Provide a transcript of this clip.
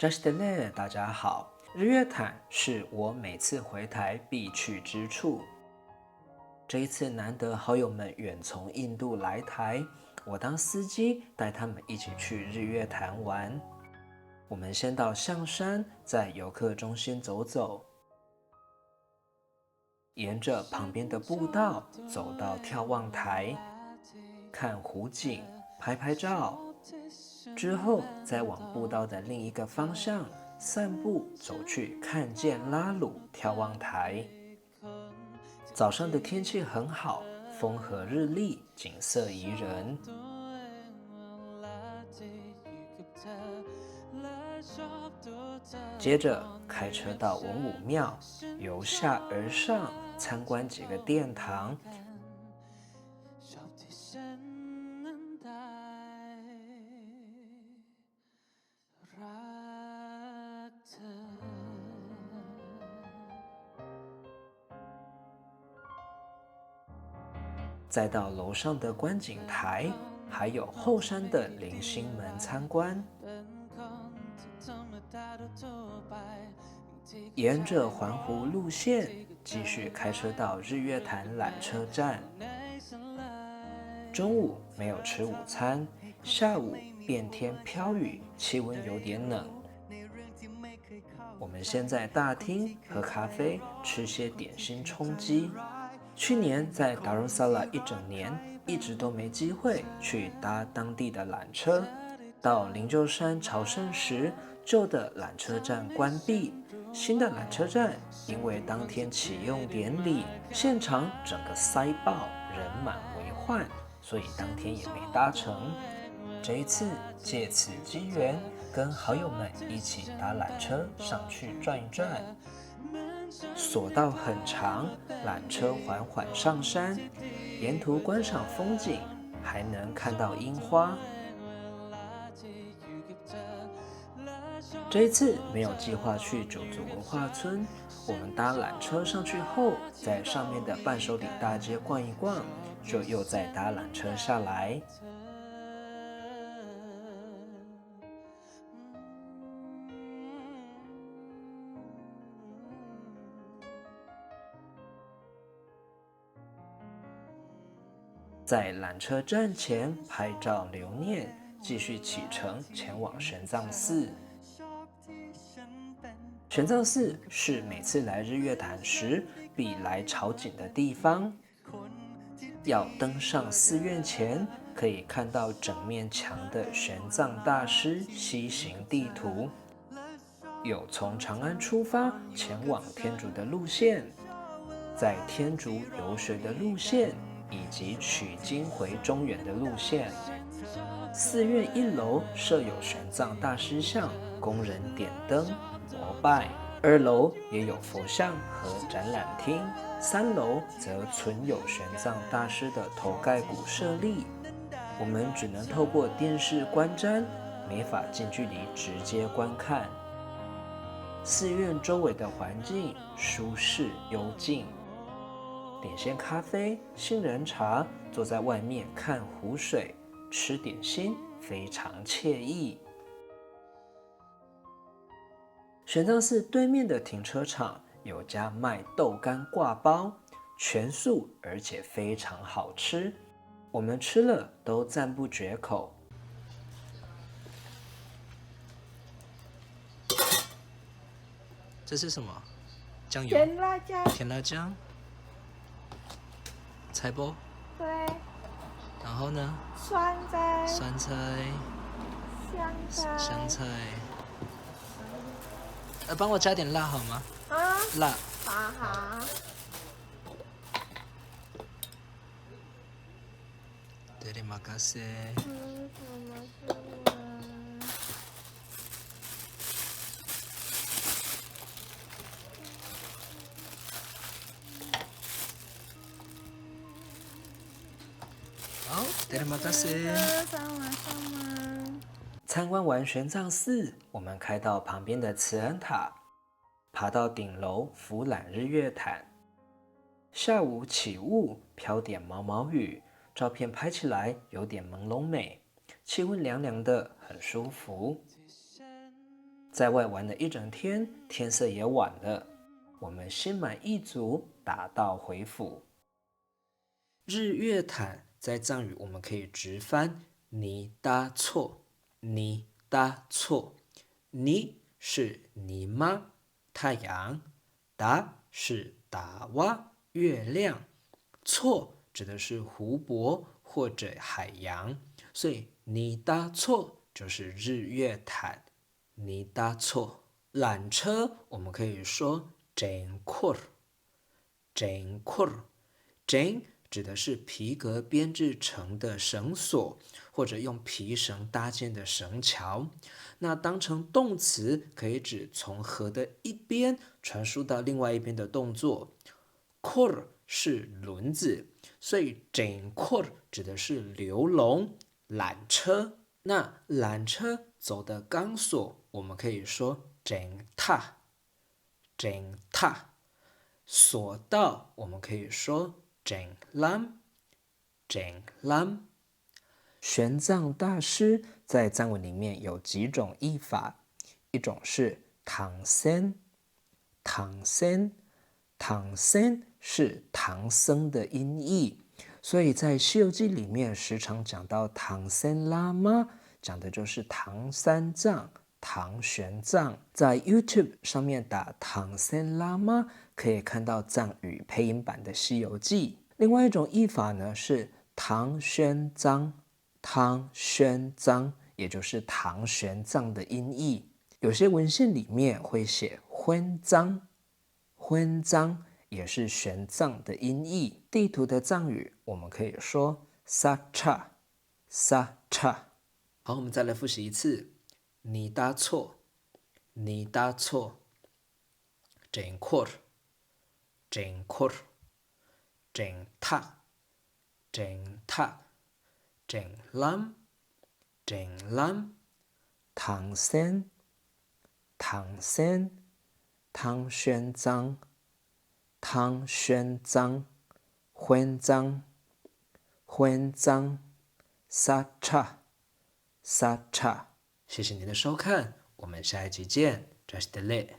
Just there， 大家好。日月潭是我每次回台必去之处。这一次难得好友们远从印度来台，我当司机带他们一起去日月潭玩。我们先到象山，在游客中心走走，沿着旁边的步道走到眺望台，看湖景，拍拍照。之后再往步道的另一个方向散步走去看见拉鲁眺望台。早上的天气很好，风和日丽，景色宜人。接着开车到文武庙，由下而上参观几个殿堂。再到楼上的观景台，还有后山的灵星门参观。沿着环湖路线继续开车到日月潭缆车站。中午没有吃午餐，下午变天飘雨，气温有点冷。我们先在大厅喝咖啡，吃些点心充饥。去年在达鲁萨拉一整年，一直都没机会去搭当地的缆车。到灵鹫山朝圣时，旧的缆车站关闭，新的缆车站因为当天启用典礼，现场整个塞爆，人满为患，所以当天也没搭成。这一次借此机缘，跟好友们一起搭缆车上去转一转。索道很长，缆车缓缓上山，沿途观赏风景，还能看到樱花。这一次没有计划去九族文化村，我们搭缆车上去后，在上面的伴手礼大街逛一逛，就又再搭缆车下来。在缆车站前拍照留念，继续启程前往玄奘寺。玄奘寺是每次来日月潭时必来朝觐的地方。要登上寺院前，可以看到整面墙的玄奘大师西行地图，有从长安出发前往天竺的路线，在天竺游学的路线，以及取经回中原的路线。寺院一楼设有玄奘大师像，供人点灯膜拜；2楼也有佛像和展览厅；3楼则存有玄奘大师的头盖骨舍利。我们只能透过电视观瞻，没法近距离直接观看。寺院周围的环境舒适幽静。点些咖啡、杏仁茶，坐在外面看湖水，吃点心，非常惬意。玄奘寺对面的停车场有家卖豆干挂包，全素而且非常好吃，我们吃了都赞不绝口。这是什么？酱油？甜辣酱。甜辣酱？菜包？对。然后呢？酸菜。酸菜。香菜。帮我加点辣好吗？啊。辣。好。Terima kasih。好，Terima kasih。参观完玄奘寺，我们开到旁边的慈恩塔，爬到顶楼俯览日月潭。下午起雾，飘点毛毛雨，照片拍起来有点朦胧美，气温凉凉的，很舒服。在外玩了一整天，天色也晚了，我们心满意足，打道回府。日月潭在藏语我们可以直翻尼达错，尼达错，尼是尼妈太阳，达是达哇月亮，错指的是湖泊或者海洋，所以尼达错就是日月潭。尼达错，缆车我们可以说 jengkur，jengkur，jeng 指的是皮革编制成的绳索，或者用皮绳搭建的绳桥。那当成动词，可以指从河的一边传输到另外一边的动作。kur 是轮子，所以 jengkur 指的是流笼、缆车。那缆车走的钢索，我们可以说 jengta，jengta。索道我们可以说 jenglam，jenglam。玄奘大师在藏文里面有几种译法，一种是唐僧，唐僧，唐僧是唐僧的音译，所以在《西游记》里面时常讲到唐僧喇嘛，讲的就是唐三藏、唐玄奘。在 YouTube 上面打唐僧喇嘛，可以看到藏语配音版的《西游记》。另外一种译法呢是唐玄奘，唐玄奘，也就是唐玄奘的音译。有些文献里面会写昏奘，昏奘也是玄奘的音译。地图的藏语我们可以说 sacha，sacha。好，我们再来复习一次。你答错，你答错。jengkur，jengkur，jengta，jenglam，jenglam。唐僧，唐僧，唐玄奘，唐玄奘，昏奘，昏奘，sacha，sacha。谢谢你的收看，我们下一集见。这是的嘞。